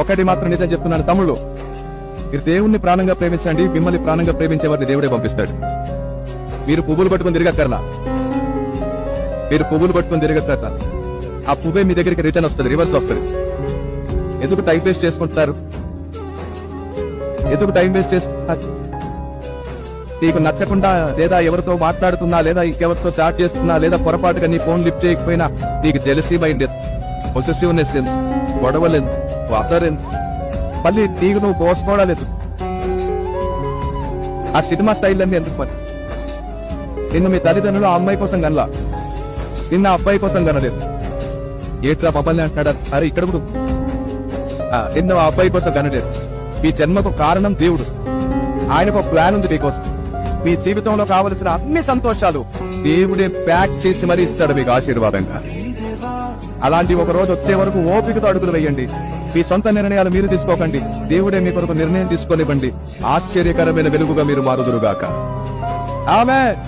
ఒకటి మాత్రం నిజం చెప్తున్నాను తమ్ముళ్ళు, మీరు దేవుణ్ణి ప్రాణంగా ప్రేమించండి, మిమ్మల్ని ప్రాణంగా ప్రేమించేవారిని దేవుడే పంపిస్తాడు. మీరు పువ్వులు పట్టుకుని తిరగక్కర్లా, మీరు పువ్వులు పట్టుకుని తిరగక్కర్లా, ఆ పువ్వే మీ దగ్గరికి రిటర్న్ వస్తుంది, రివర్స్ వస్తుంది. ఎందుకు టైం వేస్ట్ చేసుకుంటున్నారు? ఎందుకు టైం వేస్ట్ చేసుకుంటున్నారు? నీకు నచ్చకుండా లేదా ఎవరితో మాట్లాడుతున్నా లేదా ఇంకెవరితో చాట్ చేస్తున్నా లేదా పొరపాటుగా నీ ఫోన్ లిఫ్ట్ చేయకపోయినా నీకు జెలసీ మైండ్, పొసెసివ్నెస్, గొడవలేదు, వాదలేదు, మళ్ళీ నీకు నువ్వు కోసుకోవడాలేదు. ఆ సినిమా స్టైల్ అన్ని ఎందుకు? మరి నిన్ను మీ తల్లిదండ్రులు ఆ అమ్మాయి కోసం కనలా, నిన్న అబ్బాయి కోసం కనలేదు. ఏట్రా మమ్మల్ని అంటాడా? అరే ఇక్కడ కూడా నిన్న ఆ అబ్బాయి కోసం కనలేదు. మీ జన్మకు కారణం దేవుడు, ఆయనకు ఒక ప్లాన్ ఉంది మీకోసం. మీ జీవితంలో కావలసిన అన్ని సంతోషాలు దేవుడే ప్యాక్ చేసి మరీ ఇస్తాడు మీకు ఆశీర్వాదంగా. అలాంటి ఒక రోజు వచ్చే వరకు ఓపికతో అడుగులు వేయండి. మీ సొంత నిర్ణయాలు మీరు తీసుకోకండి, దేవుడే మీ కొరకు నిర్ణయం తీసుకొనివ్వండి. ఆశ్చర్యకరమైన వెలుగుగా మీరు మారుదురుగాక. ఆమేన్.